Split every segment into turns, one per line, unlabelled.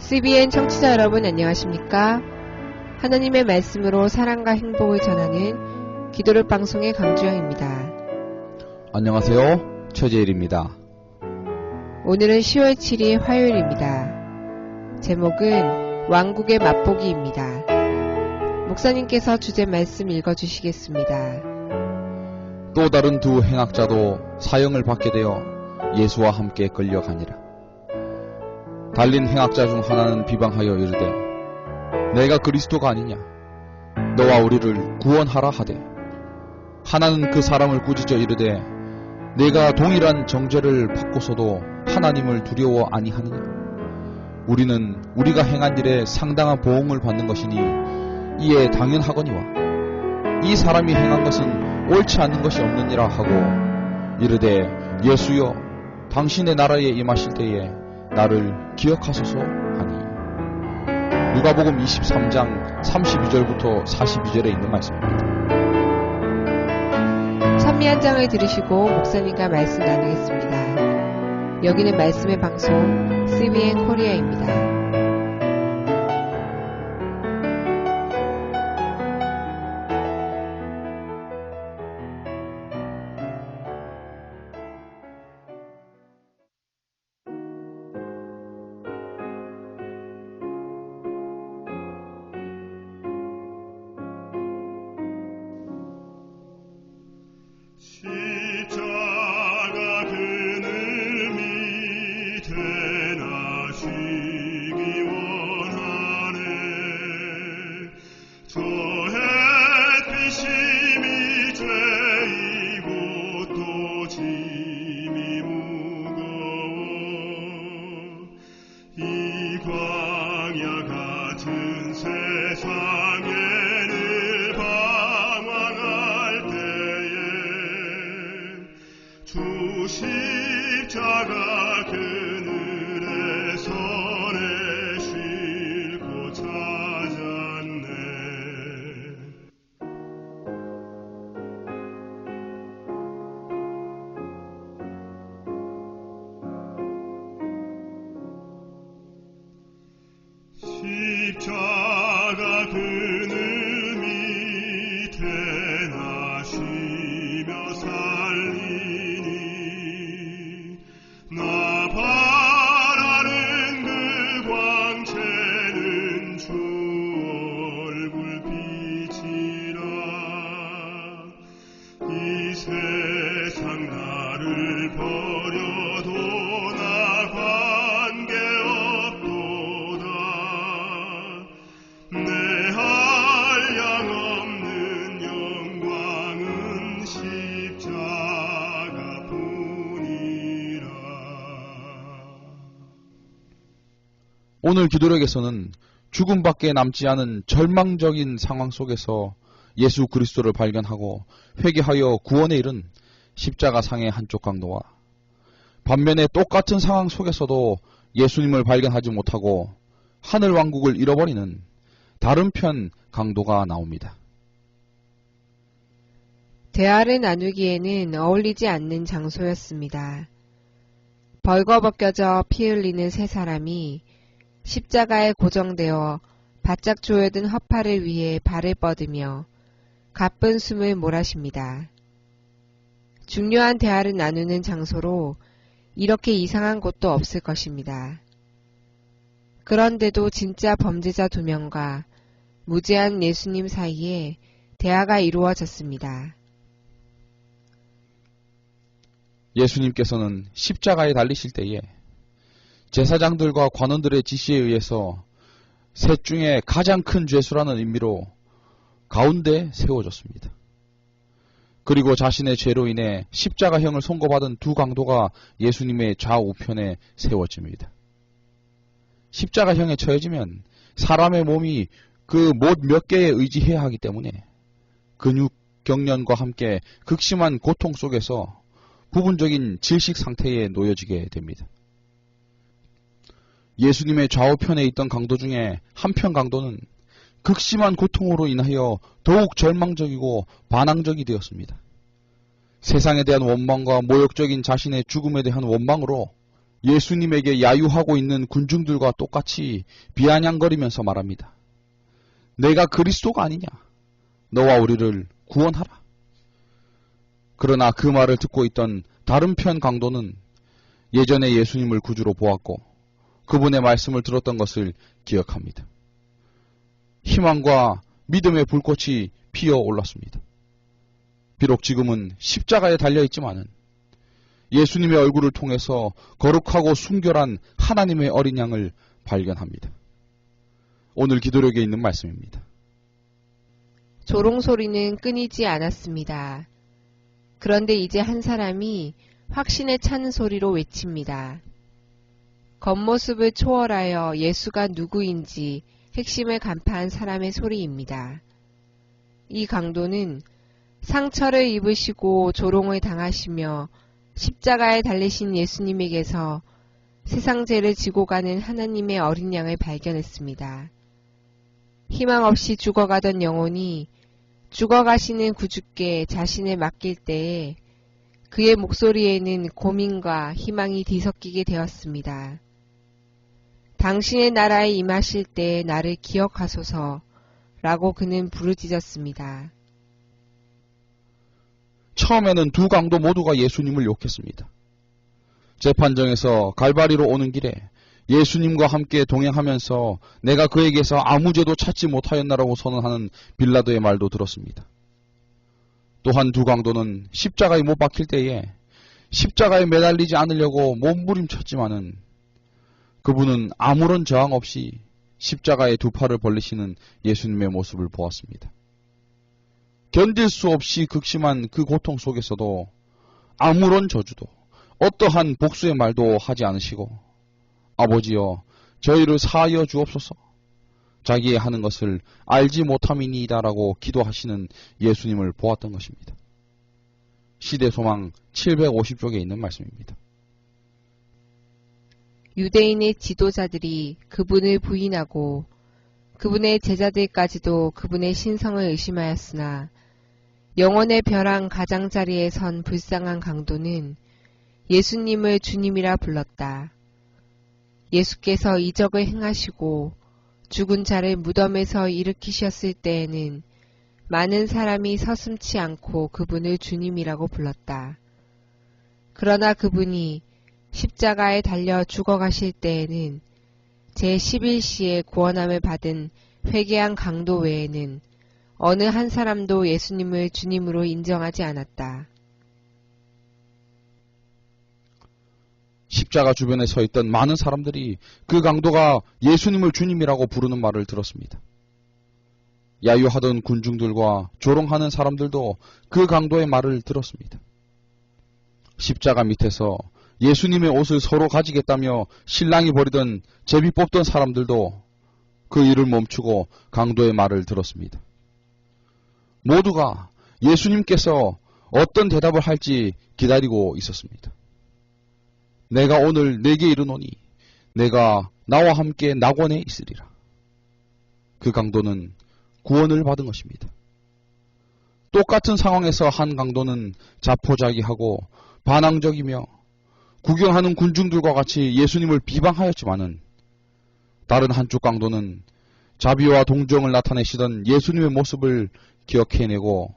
CBN 청취자 여러분 안녕하십니까? 하나님의 말씀으로 사랑과 행복을 전하는 기도를 방송의 강주영입니다.
안녕하세요. 최재일입니다.
오늘은 10월 7일 화요일입니다. 제목은 왕국의 맛보기입니다. 목사님께서 주제 말씀 읽어주시겠습니다.
또 다른 두 행악자도 사형을 받게 되어 예수와 함께 끌려가니라. 달린 행악자 중 하나는 비방하여 이르되 내가 그리스도가 아니냐 너와 우리를 구원하라 하되, 하나는 그 사람을 꾸짖어 이르되 내가 동일한 정죄를 받고서도 하나님을 두려워 아니하느냐. 우리는 우리가 행한 일에 상당한 보응을 받는 것이니 이에 당연하거니와 이 사람이 행한 것은 옳지 않는 것이 없느니라 하고 이르되 예수여 당신의 나라에 임하실 때에 나를 기억하소서 하니. 누가복음 23장 32절부터 42절에 있는 말씀입니다.
찬미 한 장을 들으시고 목사님과 말씀 나누겠습니다. 여기는 말씀의 방송 CBN 코리아입니다.
십자가 그늘 밑에 나 쉬기 원하네. 저 햇빛이 미 죄이고 또 짐이 무거워. 이 광야 같은 세상에 늘 방황할 때에 주 십자가 그늘에서 내 쉴 곳 찾았네. 십자가 그늘 밑에 나 쉬며 살리니 나 바라는 그 광채는 주 얼굴 빛이라. 이 세상 나를 버려도 나 관계없도다. 내 한량 없는 영광은 십자가뿐이라.
오늘 기도력에서는 죽음밖에 남지 않은 절망적인 상황 속에서 예수 그리스도를 발견하고 회개하여 구원에 이른 십자가상의 한쪽 강도와, 반면에 똑같은 상황 속에서도 예수님을 발견하지 못하고 하늘 왕국을 잃어버리는 다른 편 강도가 나옵니다.
대화를 나누기에는 어울리지 않는 장소였습니다. 벌거벗겨져 피 흘리는 세 사람이 십자가에 고정되어 바짝 조여든 허파를 위해 발을 뻗으며 가쁜 숨을 몰아쉽니다. 중요한 대화를 나누는 장소로 이렇게 이상한 곳도 없을 것입니다. 그런데도 진짜 범죄자 2명과 무죄한 예수님 사이에 대화가 이루어졌습니다.
예수님께서는 십자가에 달리실 때에 제사장들과 관원들의 지시에 의해서 셋 중에 가장 큰 죄수라는 의미로 가운데 세워졌습니다. 그리고 자신의 죄로 인해 십자가형을 선고받은 두 강도가 예수님의 좌우편에 세워집니다. 십자가형에 처해지면 사람의 몸이 그 못 몇 개에 의지해야 하기 때문에 근육 경련과 함께 극심한 고통 속에서 부분적인 질식 상태에 놓여지게 됩니다. 예수님의 좌우편에 있던 강도 중에 한편 강도는 극심한 고통으로 인하여 더욱 절망적이고 반항적이 되었습니다. 세상에 대한 원망과 모욕적인 자신의 죽음에 대한 원망으로 예수님에게 야유하고 있는 군중들과 똑같이 비아냥거리면서 말합니다. 내가 그리스도가 아니냐? 너와 우리를 구원하라. 그러나 그 말을 듣고 있던 다른 편 강도는 예전에 예수님을 구주로 보았고 그분의 말씀을 들었던 것을 기억합니다. 희망과 믿음의 불꽃이 피어올랐습니다. 비록 지금은 십자가에 달려있지만은 예수님의 얼굴을 통해서 거룩하고 순결한 하나님의 어린 양을 발견합니다. 오늘 기도록에 있는 말씀입니다.
조롱 소리는 끊이지 않았습니다. 그런데 이제 한 사람이 확신에 차는 소리로 외칩니다. 겉모습을 초월하여 예수가 누구인지 핵심을 간파한 사람의 소리입니다. 이 강도는 상처를 입으시고 조롱을 당하시며 십자가에 달리신 예수님에게서 세상 죄를 지고 가는 하나님의 어린 양을 발견했습니다. 희망 없이 죽어가던 영혼이 죽어가시는 구주께 자신을 맡길 때에 그의 목소리에는 고민과 희망이 뒤섞이게 되었습니다. 당신의 나라에 임하실 때 나를 기억하소서 라고 그는 부르짖었습니다.
처음에는 두 강도 모두가 예수님을 욕했습니다. 재판정에서 갈바리로 오는 길에 예수님과 함께 동행하면서 내가 그에게서 아무 죄도 찾지 못하였나라고 선언하는 빌라도의 말도 들었습니다. 또한 두 강도는 십자가에 못 박힐 때에 십자가에 매달리지 않으려고 몸부림쳤지만은 그분은 아무런 저항 없이 십자가에 두 팔을 벌리시는 예수님의 모습을 보았습니다. 견딜 수 없이 극심한 그 고통 속에서도 아무런 저주도 어떠한 복수의 말도 하지 않으시고 아버지여 저희를 사하여 주옵소서 자기의 하는 것을 알지 못함이니이다라고 기도하시는 예수님을 보았던 것입니다. 시대소망 750쪽에 있는 말씀입니다.
유대인의 지도자들이 그분을 부인하고 그분의 제자들까지도 그분의 신성을 의심하였으나 영혼의 벼랑 가장자리에 선 불쌍한 강도는 예수님을 주님이라 불렀다. 예수께서 이적을 행하시고 죽은 자를 무덤에서 일으키셨을 때에는 많은 사람이 서슴지 않고 그분을 주님이라고 불렀다. 그러나 그분이 십자가에 달려 죽어가실 때에는 제11시에 구원함을 받은 회개한 강도 외에는 어느 한 사람도 예수님을 주님으로 인정하지 않았다.
십자가 주변에 서 있던 많은 사람들이 그 강도가 예수님을 주님이라고 부르는 말을 들었습니다. 야유하던 군중들과 조롱하는 사람들도 그 강도의 말을 들었습니다. 십자가 밑에서 예수님의 옷을 서로 가지겠다며 신랑이 벌이던 제비 뽑던 사람들도 그 일을 멈추고 강도의 말을 들었습니다. 모두가 예수님께서 어떤 대답을 할지 기다리고 있었습니다. 내가 오늘 내게 이르노니 내가 나와 함께 낙원에 있으리라. 그 강도는 구원을 받은 것입니다. 똑같은 상황에서 한 강도는 자포자기하고 반항적이며 구경하는 군중들과 같이 예수님을 비방하였지만은 다른 한쪽 강도는 자비와 동정을 나타내시던 예수님의 모습을 기억해내고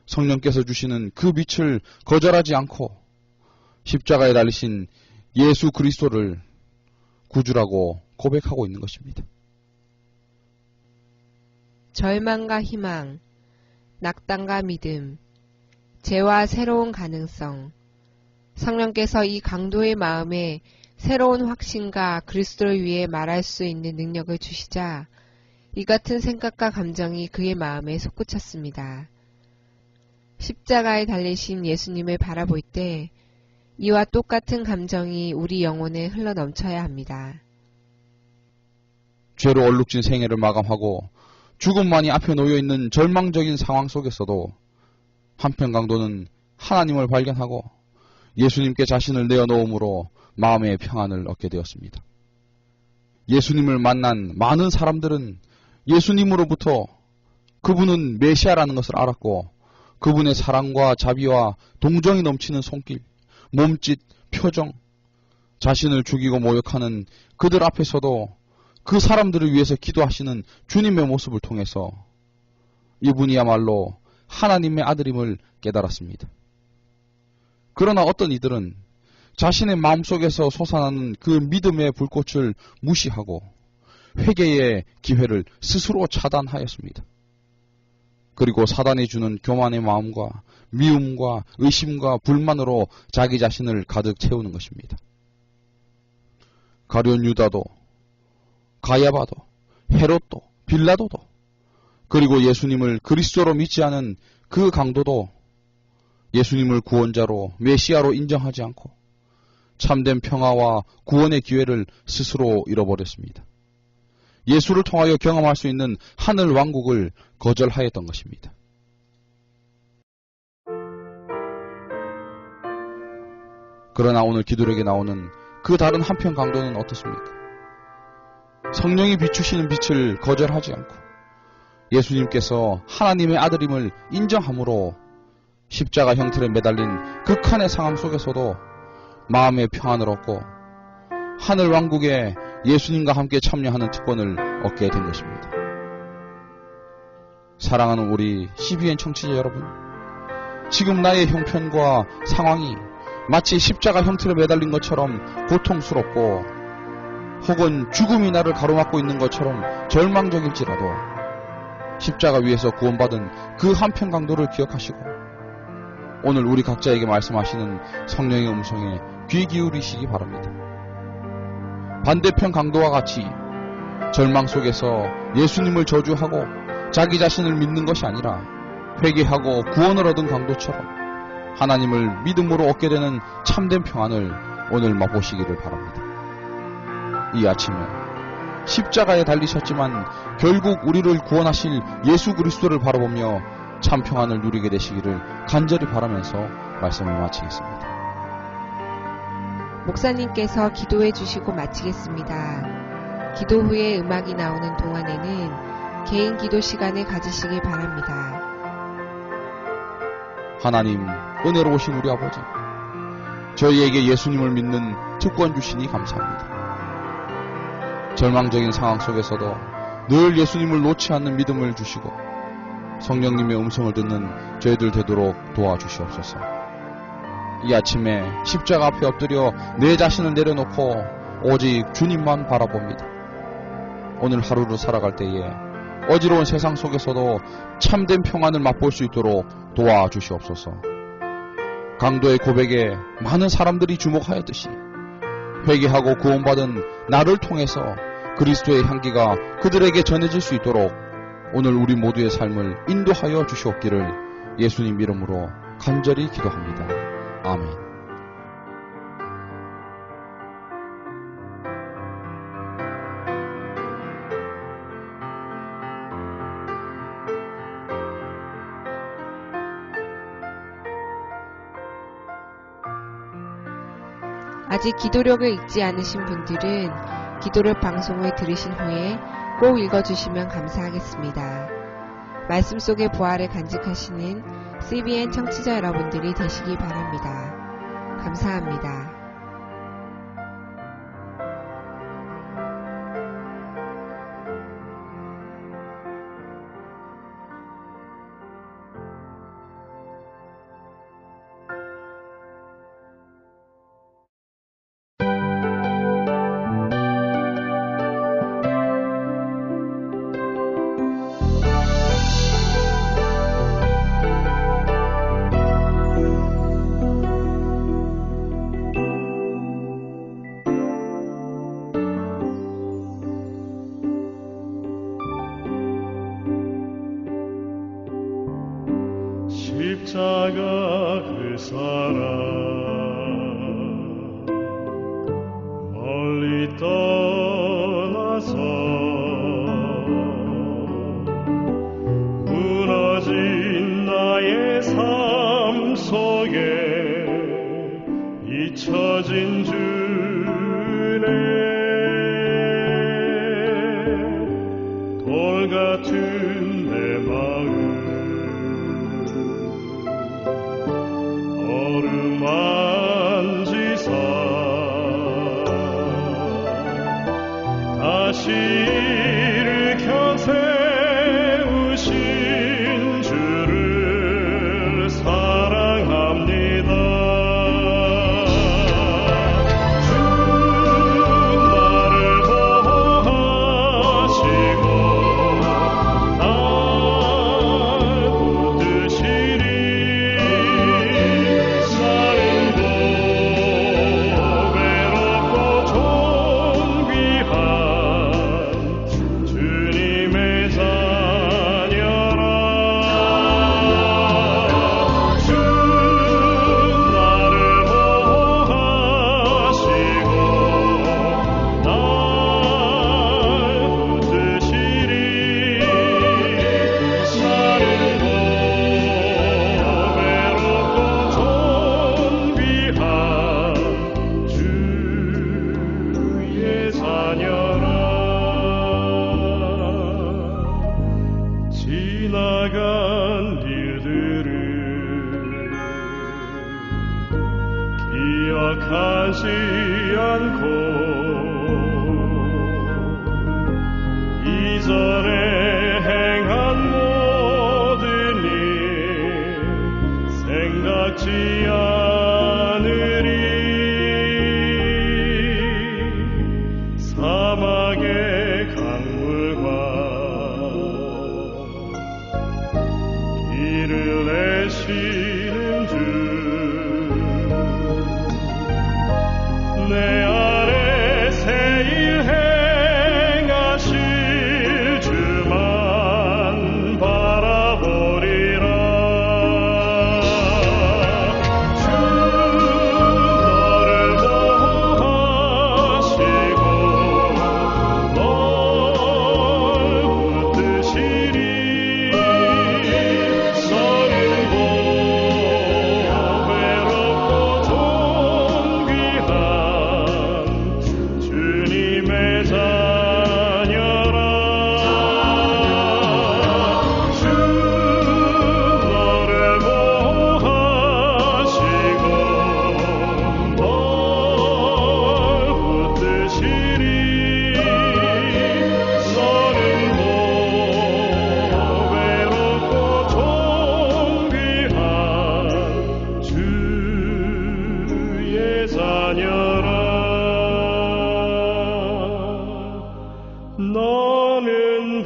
성령께서 주시는 그 빛을 거절하지 않고 십자가에 달리신 예수 그리스도를 구주라고 고백하고 있는 것입니다.
절망과 희망, 낙담과 믿음, 죄와 새로운 가능성, 성령께서 이 강도의 마음에 새로운 확신과 그리스도를 위해 말할 수 있는 능력을 주시자 이 같은 생각과 감정이 그의 마음에 솟구쳤습니다. 십자가에 달리신 예수님을 바라볼 때 이와 똑같은 감정이 우리 영혼에 흘러넘쳐야 합니다.
죄로 얼룩진 생애를 마감하고 죽음만이 앞에 놓여있는 절망적인 상황 속에서도 한편 강도는 하나님을 발견하고 예수님께 자신을 내어놓음으로 마음의 평안을 얻게 되었습니다. 예수님을 만난 많은 사람들은 예수님으로부터 그분은 메시아라는 것을 알았고 그분의 사랑과 자비와 동정이 넘치는 손길, 몸짓, 표정, 자신을 죽이고 모욕하는 그들 앞에서도 그 사람들을 위해서 기도하시는 주님의 모습을 통해서 이분이야말로 하나님의 아들임을 깨달았습니다. 그러나 어떤 이들은 자신의 마음속에서 솟아나는 그 믿음의 불꽃을 무시하고 회개의 기회를 스스로 차단하였습니다. 그리고 사단이 주는 교만의 마음과 미움과 의심과 불만으로 자기 자신을 가득 채우는 것입니다. 가룟 유다도, 가야바도, 헤롯도, 빌라도도, 그리고 예수님을 그리스도로 믿지 않은 그 강도도 예수님을 구원자로 메시아로 인정하지 않고 참된 평화와 구원의 기회를 스스로 잃어버렸습니다. 예수를 통하여 경험할 수 있는 하늘 왕국을 거절하였던 것입니다. 그러나 오늘 기도력에 나오는 그 다른 한편 강도는 어떻습니까? 성령이 비추시는 빛을 거절하지 않고 예수님께서 하나님의 아들임을 인정함으로 십자가 형틀에 매달린 극한의 상황 속에서도 마음의 평안을 얻고 하늘 왕국에 예수님과 함께 참여하는 특권을 얻게 된 것입니다. 사랑하는 우리 CBN 청취자 여러분, 지금 나의 형편과 상황이 마치 십자가 형틀에 매달린 것처럼 고통스럽고 혹은 죽음이 나를 가로막고 있는 것처럼 절망적일지라도 십자가 위에서 구원받은 그 한편 강도를 기억하시고 오늘 우리 각자에게 말씀하시는 성령의 음성에 귀 기울이시기 바랍니다. 반대편 강도와 같이 절망 속에서 예수님을 저주하고 자기 자신을 믿는 것이 아니라 회개하고 구원을 얻은 강도처럼 하나님을 믿음으로 얻게 되는 참된 평안을 오늘 맛보시기를 바랍니다. 이 아침에 십자가에 달리셨지만 결국 우리를 구원하실 예수 그리스도를 바라보며 참 평안을 누리게 되시기를 간절히 바라면서 말씀을 마치겠습니다.
목사님께서 기도해 주시고 마치겠습니다. 기도 후에 음악이 나오는 동안에는 개인 기도 시간을 가지시기 바랍니다.
하나님, 은혜로우신 우리 아버지, 저희에게 예수님을 믿는 특권 주시니 감사합니다. 절망적인 상황 속에서도 늘 예수님을 놓지 않는 믿음을 주시고 성령님의 음성을 듣는 저희들 되도록 도와주시옵소서. 이 아침에 십자가 앞에 엎드려 내 자신을 내려놓고 오직 주님만 바라봅니다. 오늘 하루를 살아갈 때에 어지러운 세상 속에서도 참된 평안을 맛볼 수 있도록 도와주시옵소서. 강도의 고백에 많은 사람들이 주목하였듯이 회개하고 구원받은 나를 통해서 그리스도의 향기가 그들에게 전해질 수 있도록 오늘 우리 모두의 삶을 인도하여 주시옵기를 예수님 이름으로 간절히 기도합니다. 아멘.
아직 기도력을 읽지 않으신 분들은 기도력 방송을 들으신 후에 꼭 읽어주시면 감사하겠습니다. 말씀 속의 부활을 간직하시는 CBN 청취자 여러분들이 되시기 바랍니다. 감사합니다.
십자가 그 사랑 멀리 떠나서 무너진 나의 삶 속에 잊혀진 주네 돌 같은 내 마음 어루만지사 지나간 일들을 기억하지 않고 이전에 행한 모든 일 생각지 않으리. 사막의 강물과 길을 내시는 주 내 안에 새 일 행하실 주만 바라보리라. 주 너를 보호하시고 널 붙드시리. 너는 외롭고 존귀한 주님의 자녀라. 주 너를 보호하시고 널 붙드시리. 너는 외롭고 존귀한 주의 자녀라. 너는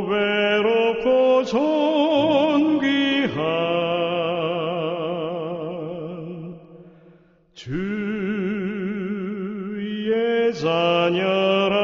외롭고 존귀한 주의 자녀라.